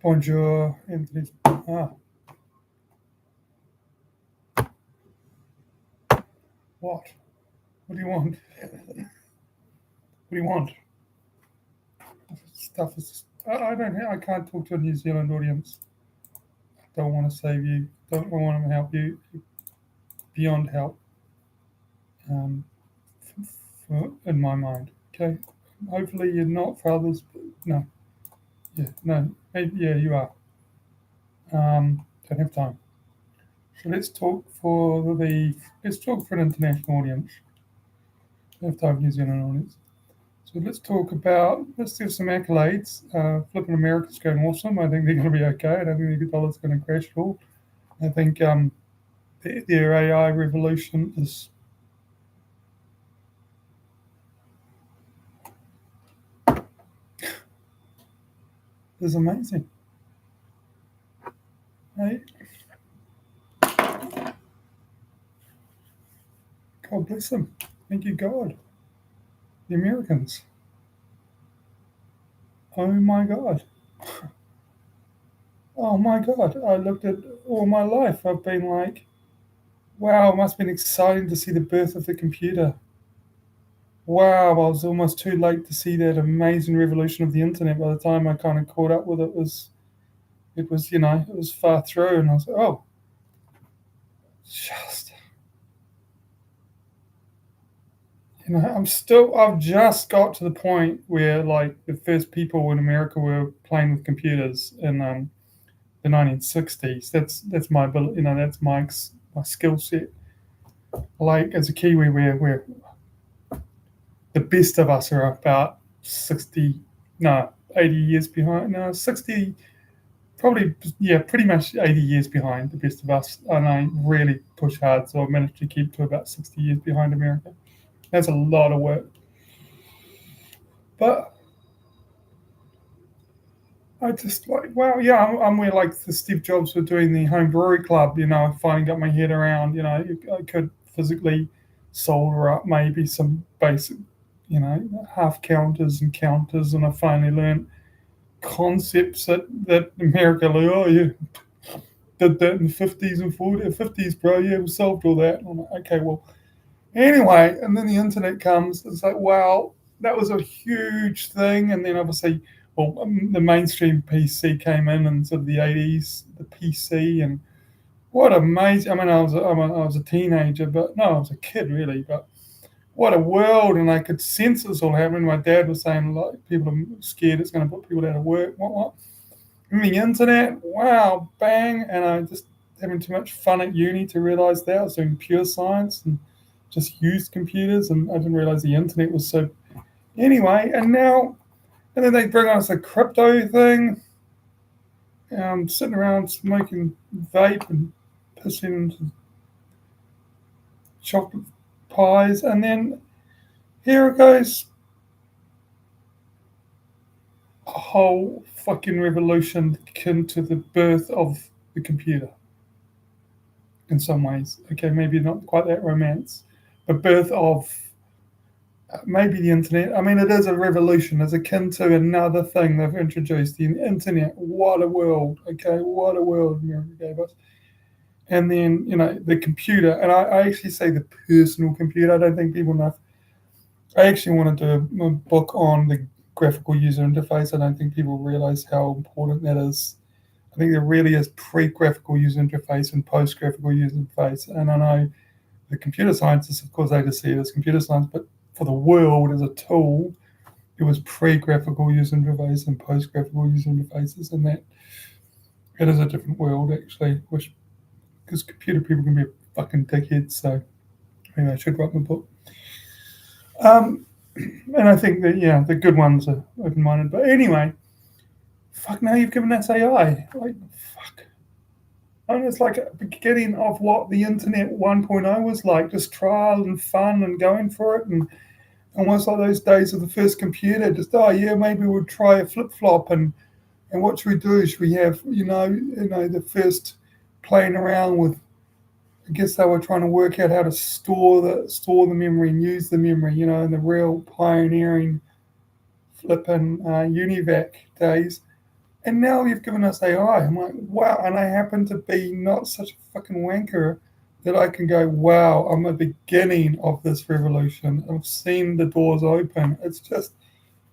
Bonjour, Anthony. What? What do you want? What do you want? Stuff is. I don't. I can't talk to a New Zealand audience. Don't want to save you. Don't want to help you. Beyond help. Um, in my mind. Okay. Hopefully you're not for others. But no. Yeah. No. Yeah, you are. Don't have time. So let's talk for the. Let's talk for an international audience. Don't have time for New Zealand audience. So let's talk about, let's give some accolades. Flipping America's going awesome. I think they're going to be okay. I don't think the dollar's going to crash at all. I think their AI revolution is amazing. Hey, God bless them. Thank you, God. The Americans. Oh my God. Oh my God. I looked at all my life. I've been like, wow, it must have been exciting to see the birth of the computer. Wow, I was almost too late to see that amazing revolution of the internet. By the time I kind of caught up with it, it was far through, and I was like, oh, just I've just got to the point where like the first people in America were playing with computers in the 1960s. That's my ability, that's my skill set. Like as a Kiwi, we're the best of us are about 60, no, 80 years behind. No, 60, probably, yeah, pretty much 80 years behind the best of us. And I really push hard, so I managed to keep to about 60 years behind America. That's a lot of work. But I just like, wow, yeah, I'm where like the Steve Jobs were doing the home brewery club, I finally got my head around, I could physically solder up maybe some basic, half counters and counters. And I finally learned concepts that America, like, oh, yeah, did that in the 50s and 40s, 50s, bro. Yeah, we solved all that. And I'm like, okay, well, anyway. And then the internet comes. It's like, wow, that was a huge thing. And then obviously, well, the mainstream PC came in sort of the 80s, the PC. And what amazing. I mean, I was a teenager, but no, I was a kid really. But what a world. And I could sense this all happening. My dad was saying, like, people are scared it's going to put people out of work. What? The internet, wow, bang. And I just having too much fun at uni to realize that. I was doing pure science and just used computers, and I didn't realize the internet was so. Anyway, and then they bring us a crypto thing. Sitting around smoking vape and pissing into chocolate pies. And then here it goes, a whole fucking revolution akin to the birth of the computer. In some ways. Okay, maybe not quite that romance, but birth of maybe the internet. I mean, it is a revolution. It's akin to another thing they've introduced, the internet. What a world. Okay, what a world America gave us. And then, the computer. And I actually say the personal computer. I don't think people know. I actually want to do a book on the graphical user interface. I don't think people realize how important that is. I think there really is pre-graphical user interface and post-graphical user interface. And I know the computer scientists, of course, they just see it as computer science, but for the world as a tool, it was pre-graphical user interface and post-graphical user interfaces, and that it is a different world actually. Which because computer people can be fucking dickheads, so maybe I should write my book. And I think that the good ones are open-minded. But anyway, fuck, now you've given us AI. Like, fuck. And it's like a beginning of what the internet 1.0 was like, just trial and fun and going for it. And almost like those days of the first computer, just, oh yeah, maybe we'll try a flip-flop. And what should we do? Should we have, the first playing around with, I guess they were trying to work out how to store the memory and use the memory, in the real pioneering flipping UNIVAC days. And now you've given us AI. I'm like, wow. And I happen to be not such a fucking wanker that I can go, wow, I'm at the beginning of this revolution. I've seen the doors open. It's just,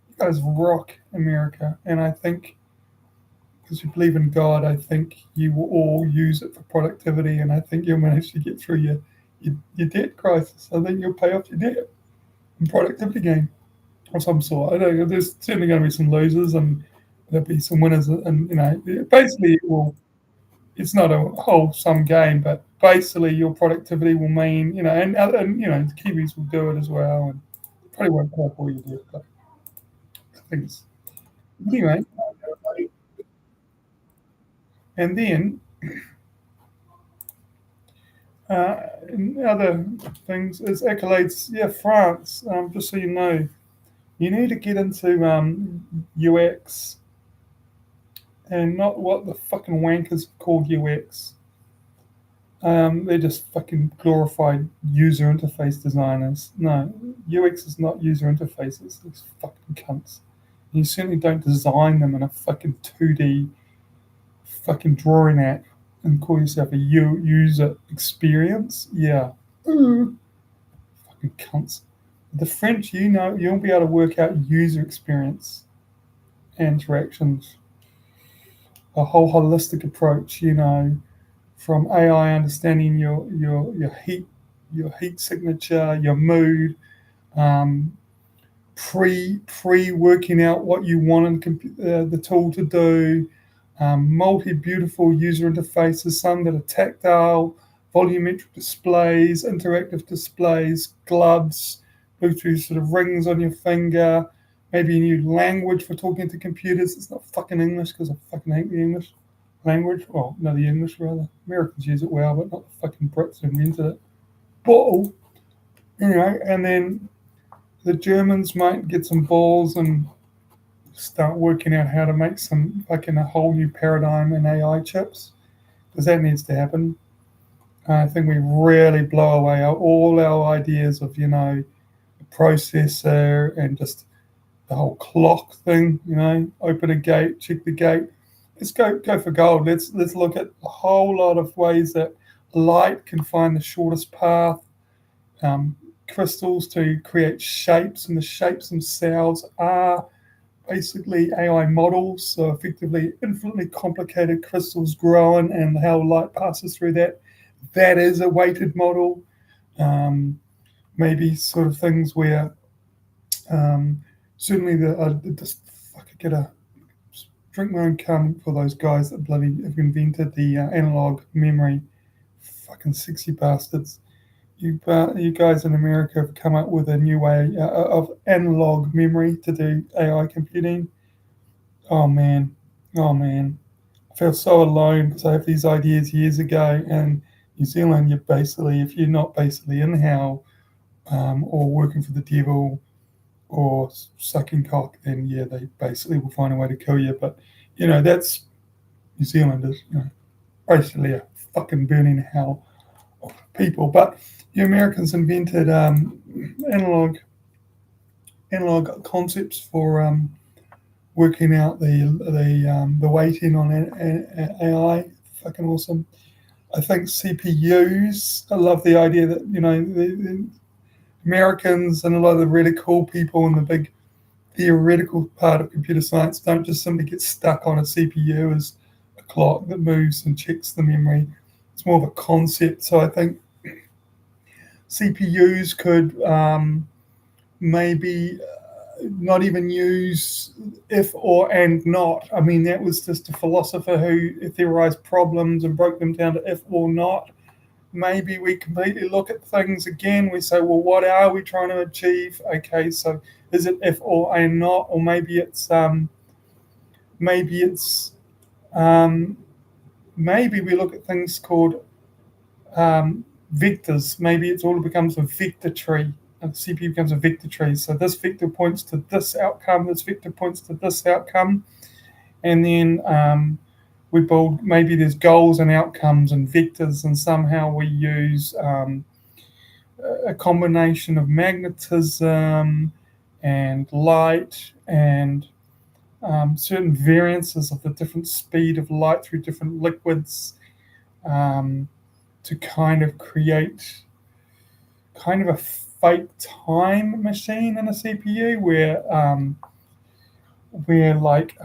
you guys rock America. And I think, because you believe in God, I think you will all use it for productivity. And I think you'll manage to get through your debt crisis. I think you'll pay off your debt and productivity gain of some sort. I don't know. There's certainly going to be some losers and there'll be some winners. And, basically, it's not a wholesome game, but basically your productivity will mean, the Kiwis will do it as well. And probably won't pay for your debt, but I think it's, anyway. And then other things is accolades. Yeah, France. Just so you know, you need to get into UX and not what the fucking wankers call UX. They're just fucking glorified user interface designers. No, UX is not user interfaces. These fucking cunts. And you certainly don't design them in a fucking 2D fucking drawing app and call yourself a user experience. Yeah. Ooh, fucking cunts. The French, you'll be able to work out user experience interactions, a whole holistic approach, from AI understanding your heat signature, your mood, um, pre working out what you want the tool to do, multi beautiful user interfaces, some that are tactile, volumetric displays, interactive displays, gloves, Bluetooth sort of rings on your finger, maybe a new language for talking to computers. It's not fucking English because I fucking hate the English language. Well, no, the English rather. Americans use it well, but not the fucking Brits who invented it. But, and then the Germans might get some balls and start working out how to make some fucking a whole new paradigm in AI chips, because that needs to happen. I think we really blow away all our ideas of a processor and just the whole clock thing. Open a gate, check the gate. Let's go for gold. Let's look at a whole lot of ways that light can find the shortest path. Crystals to create shapes, and the shapes themselves are basically AI models. So effectively, infinitely complicated crystals growing, and how light passes through that. That is a weighted model. Maybe sort of things where certainly just I could get a drink my own cum for those guys that bloody have invented the analog memory. Fucking sexy bastards. You guys in America have come up with a new way of analog memory to do AI computing. Oh man, oh man, I feel so alone because I have these ideas years ago. And New Zealand, if you're not basically in hell or working for the devil or sucking cock, then yeah, they basically will find a way to kill you. But that's New Zealand is basically a fucking burning hell of people. But the Americans invented analog concepts for working out the weighting on AI. Fucking awesome. I think CPUs. I love the idea that the Americans and a lot of the really cool people in the big theoretical part of computer science don't just simply get stuck on a CPU as a clock that moves and checks the memory. It's more of a concept. So I think CPUs could maybe not even use if or and not. I mean, that was just a philosopher who theorized problems and broke them down to if or not. Maybe we completely look at things again. We say, well, what are we trying to achieve? Okay, so is it if or and not, or maybe it's maybe we look at things called vectors. Maybe it all becomes a vector tree. And the CPU becomes a vector tree. So this vector points to this outcome. This vector points to this outcome. And then we build, maybe there's goals and outcomes and vectors, and somehow we use a combination of magnetism and light and certain variances of the different speed of light through different liquids, um, to kind of create kind of a fake time machine in a CPU where like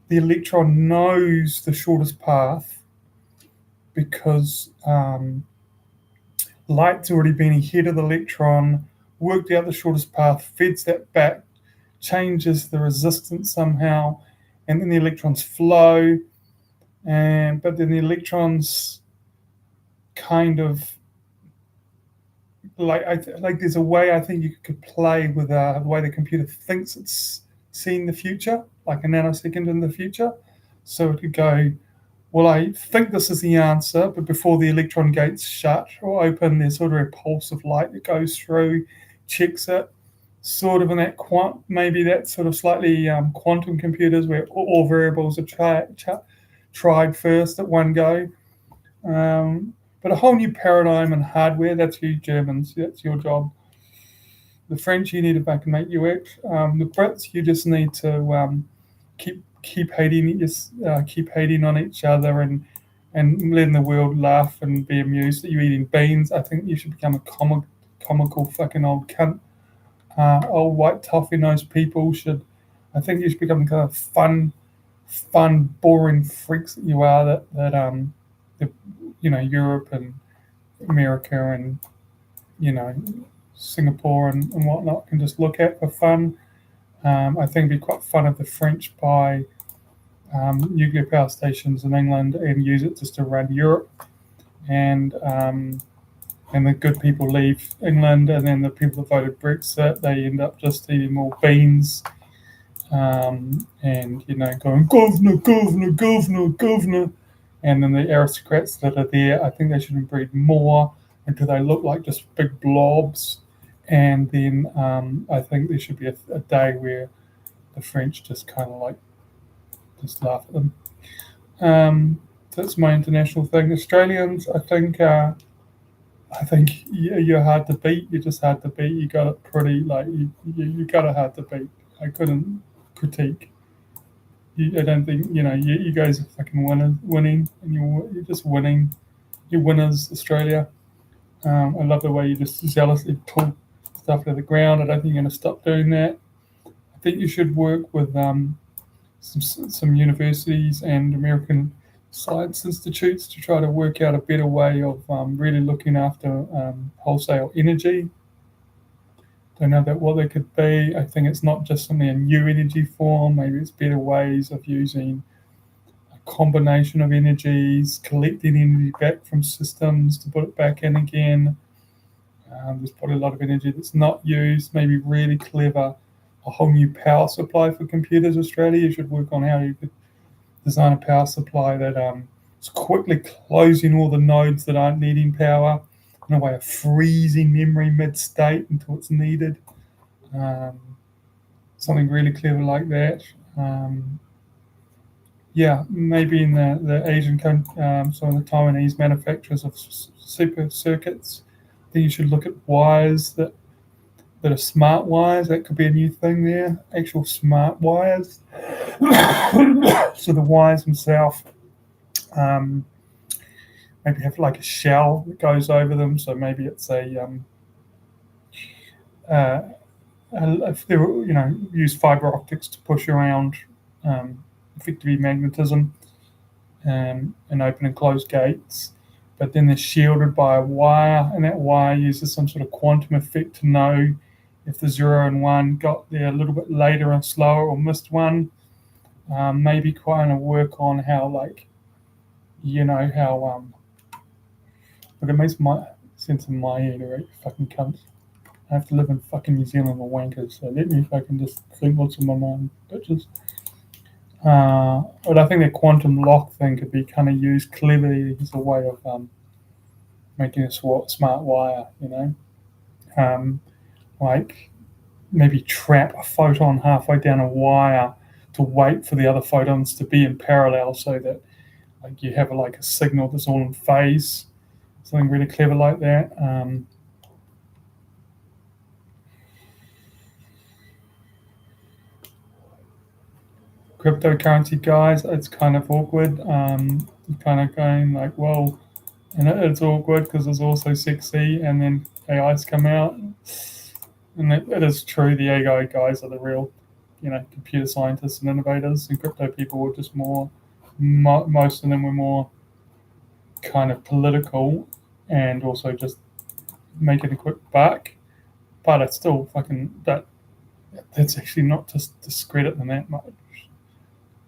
the electron knows the shortest path because light's already been ahead of the electron, worked out the shortest path, feeds that back, changes the resistance somehow, and then the electrons flow. But then the electrons kind of like there's a way I think you could play with the way the computer thinks it's seeing the future, like a nanosecond in the future. So it could go, well, I think this is the answer, but before the electron gates shut or open, there's sort of a pulse of light that goes through, checks it, sort of in that maybe that sort of slightly quantum computers where all variables are tried first at one go. But a whole new paradigm in hardware, that's you Germans, that's your job. The French, you need to back and make UX. The Brits, you just need to keep hating on each other and letting the world laugh and be amused that you're eating beans. I think you should become a comical fucking old cunt. Old white toffee nosed people should. I think you should become the kind of fun, boring freaks that you are. That Europe and America and Singapore and whatnot can just look at for fun. I think it'd be quite fun if the French buy nuclear power stations in England and use it just to run Europe, and the good people leave England, and then the people that voted Brexit, they end up just eating more beans, and going governor, and then the aristocrats that are there, I think they should breed more until they look like just big blobs, and then I think there should be a day where the French just kind of like just laugh at them. That's my international thing. Australians, I think you're hard to beat. You're just hard to beat. You got it pretty you got it hard to beat. I couldn't critique. I don't think you guys are fucking winning, and you're just winning. You're winners, Australia. I love the way you just zealously pull stuff to the ground. I don't think you're going to stop doing that. I think you should work with some universities and American science institutes to try to work out a better way of really looking after wholesale energy. Don't know what they could be. I think it's not just something a new energy form. Maybe it's better ways of using a combination of energies, collecting energy back from systems to put it back in again. There's probably a lot of energy that's not used. Maybe really clever, a whole new power supply for computers. Australia, you should work on how you could design a power supply that is quickly closing all the nodes that aren't needing power, in a way of freezing memory mid-state until it's needed. Something really clever like that. Maybe in the Asian some of the Taiwanese manufacturers of super circuits, I think you should look at wires that are smart wires. That could be a new thing there, actual smart wires. So the wires themselves maybe have like a shell that goes over them. So maybe it's if they use fiber optics to push around effectively magnetism and open and close gates, but then they're shielded by a wire, and that wire uses some sort of quantum effect to know if the 0 and 1 got there a little bit later and slower or missed one. Maybe kind of work on how but it makes sense in my head, right? Fucking cunts. I have to live in fucking New Zealand or wankers, so let me fucking just think what's in my mind, bitches. But I think the quantum lock thing could be kind of used cleverly as a way of making a smart wire, like maybe trap a photon halfway down a wire to wait for the other photons to be in parallel, so that like you have a signal that's all in phase. Something really clever like that. cryptocurrency guys, it's kind of awkward. Kind of going like, well, and it's awkward because it's also sexy, and then AIs come out, and it is true. The AI guys are the real, computer scientists and innovators, and crypto people were just more. Most of them were more kind of political, and also just making a quick buck. But it's still fucking that. That's actually not to discredit them that much.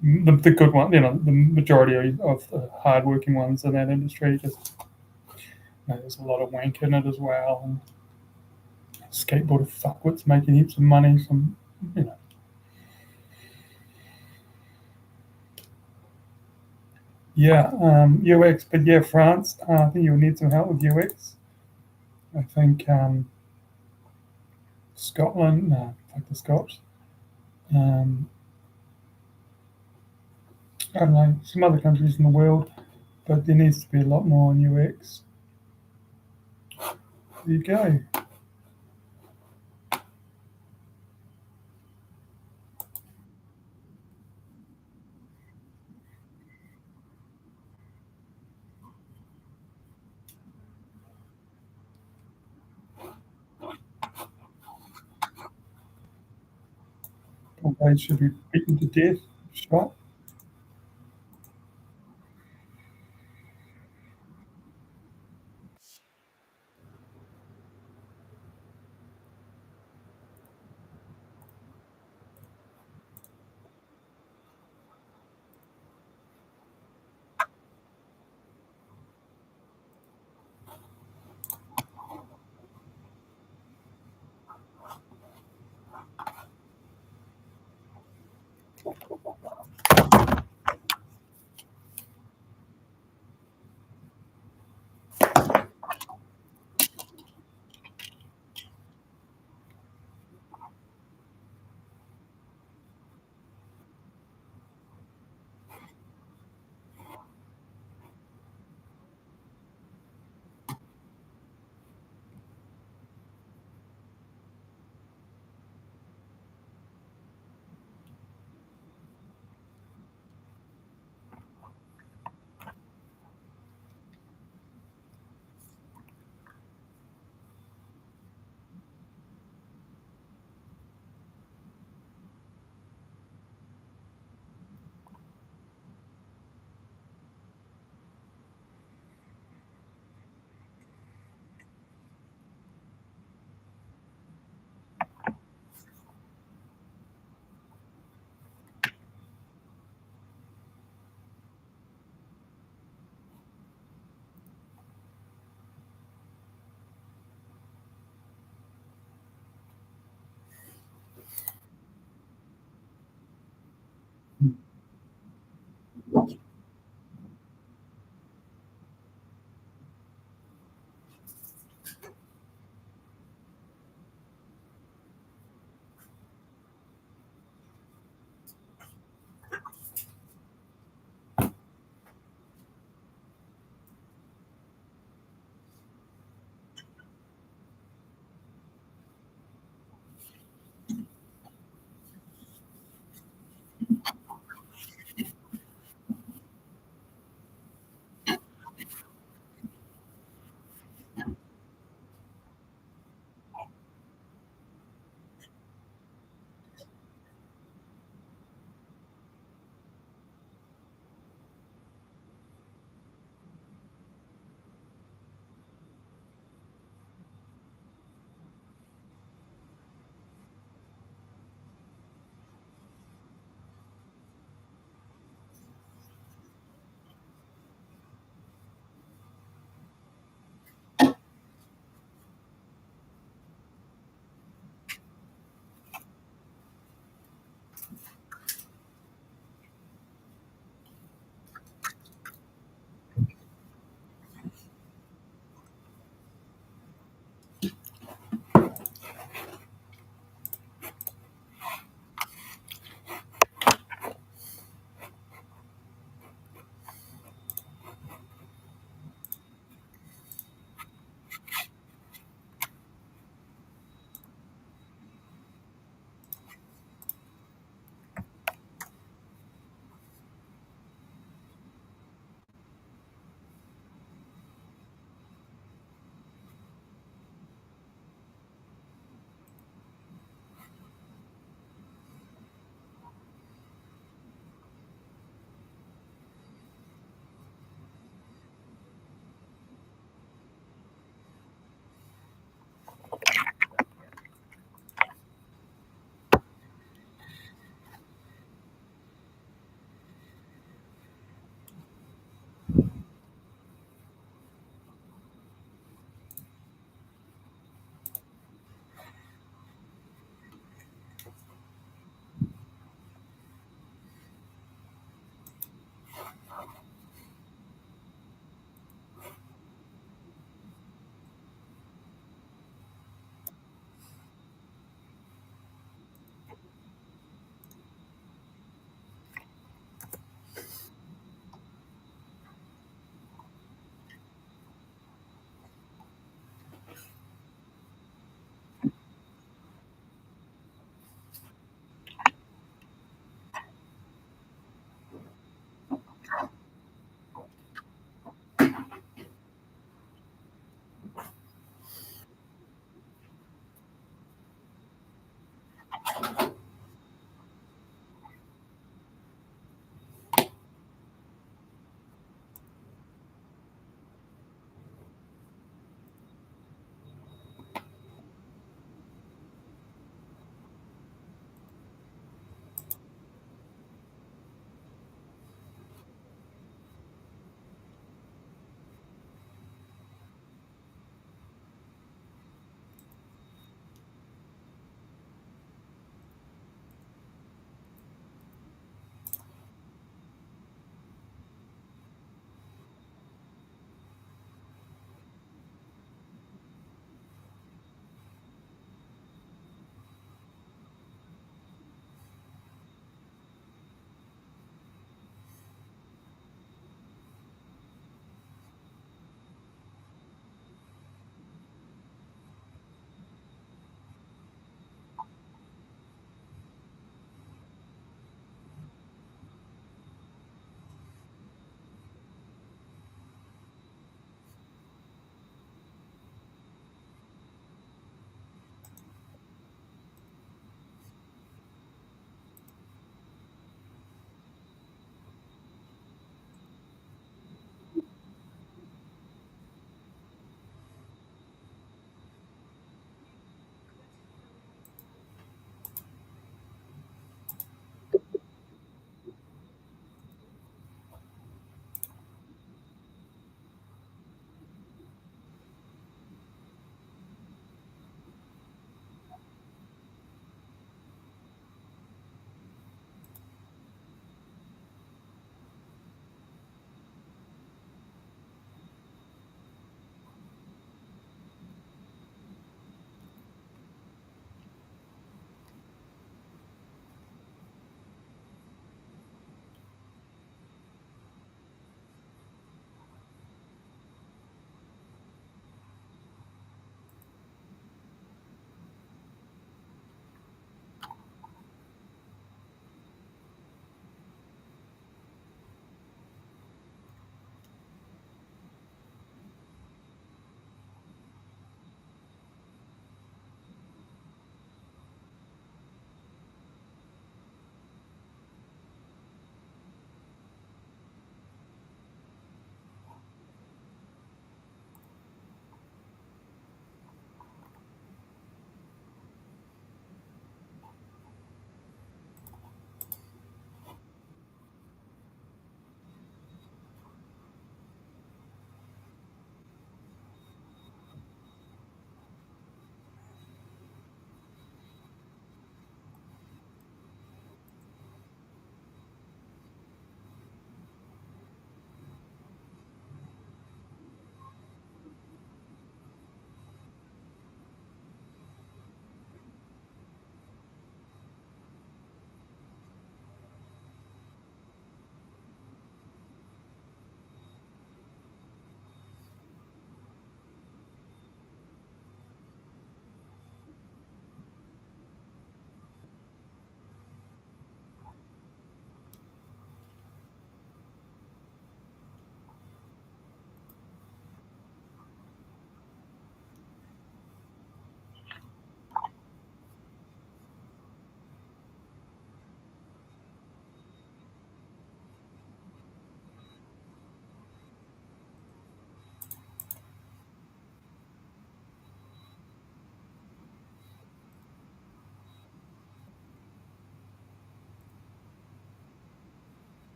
The good one, the majority of the hardworking ones in that industry, just there's a lot of wank in it as well. And skateboarder fuckwits making heaps of money. Some, you know, yeah, UX, but yeah, France. I think you would need some help with UX. I think Scotland. No, fuck the Scots. Um, I don't know, some other countries in the world, but there needs to be a lot more on UX. There you go. They should be beaten to death, shot.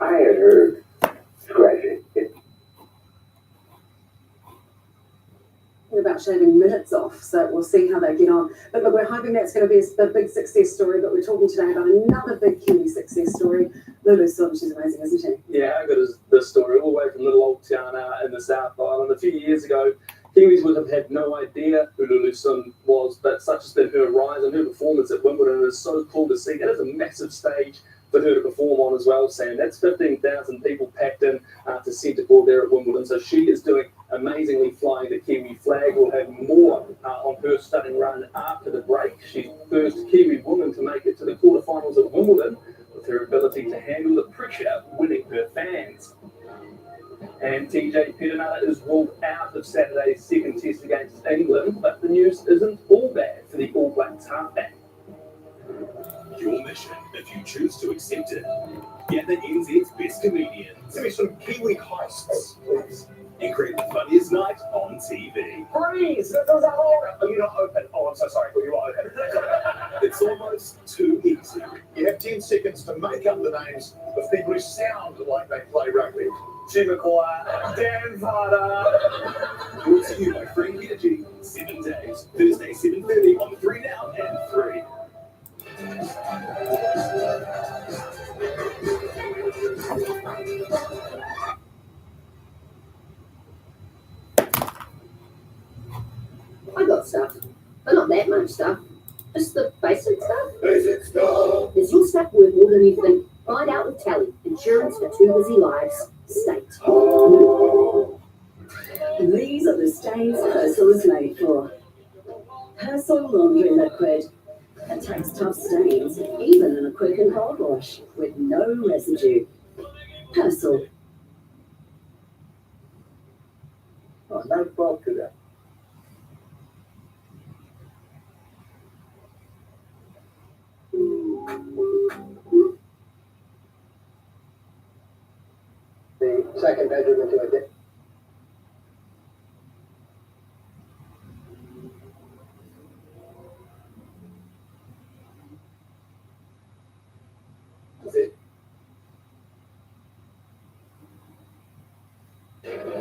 I had heard scratching. About shaving minutes off, so we'll see how they get on. But look, we're hoping that's going to be the big success story. But we're talking today about another big Kiwi success story. Lulu Sun, she's amazing, isn't she? Yeah, how good is this story? All the way from little old town in the South Island. A few years ago, Kiwis would have had no idea who Lulu Sun was, but such has been her rise and her performance at Wimbledon. It is so cool to see. That is a massive stage for her to perform on as well, Sam. That's 15,000 people packed in to centre court there at Wimbledon. So she is doing amazingly, flying the Kiwi flag. We'll have more on her stunning run after the break. She's the first Kiwi woman to make it to the quarterfinals at Wimbledon, with her ability to handle the pressure, winning her fans. And TJ Pettinella is ruled out of Saturday's second test against England, but the news isn't all bad for the All Blacks halfback. Your mission, if you choose to accept it, get the NZ's best comedians. Give me some Kiwi heists, please. And create the funniest night on TV. Freeze! Those are all. Are you not open? Oh, I'm so sorry. You are open. It's almost too easy. You have 10 seconds to make up the names of people who sound like they play rugby. Jim McGuire, Dan Varda. Brought to you by Frankie G. 7 days. Thursday, 7:30 on 3 Now and 3. I got stuff, but not that much stuff. Just the basic stuff. Basic stuff. Is your stuff worth more than you think? Find out with Tally. Insurance for two busy lives. State. These are the stains Persil is made for. Persil Laundry Liquid attacks tough stains, even in a quick and cold wash, with no residue. Persil. Oh, no fault to that. The second bedroom into a dick.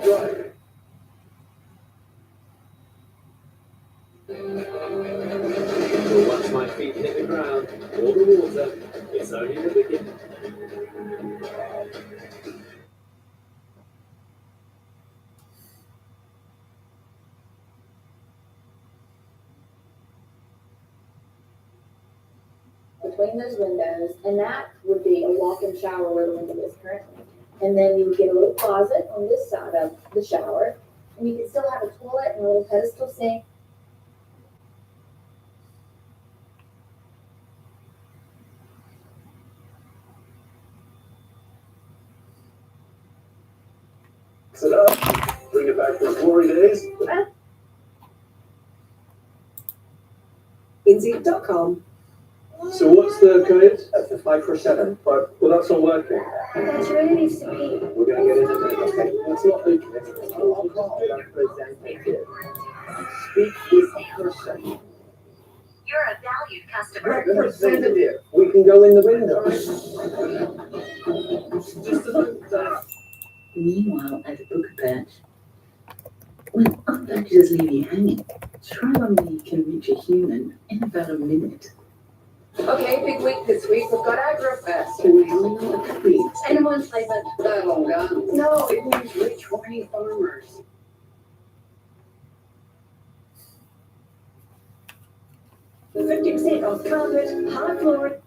Right. Well, once my feet hit the ground, or the water, it's only the beginning. Between those windows, and that would be a walk-in shower where the window is currently. And then you would get a little closet on this side of the shower, and you could still have a toilet and a little pedestal sink. Sit up. Bring it back to the glory days. NZ.com. So what's the code? That's the 547. Well, that's not working. That really needs to be. We're going to get into it. Okay, that's not open. Representative. Speak with person. You're a valued customer. Representative. We can go in the window. Meanwhile, at the book bench, when art packages leave you hanging, try one where you can reach a human in about a minute. Okay, big week this week. We've got AgroFest. Or animal treat. Animal enslavement. No, it means rich, horny farmers. %off carpet, hard flooring.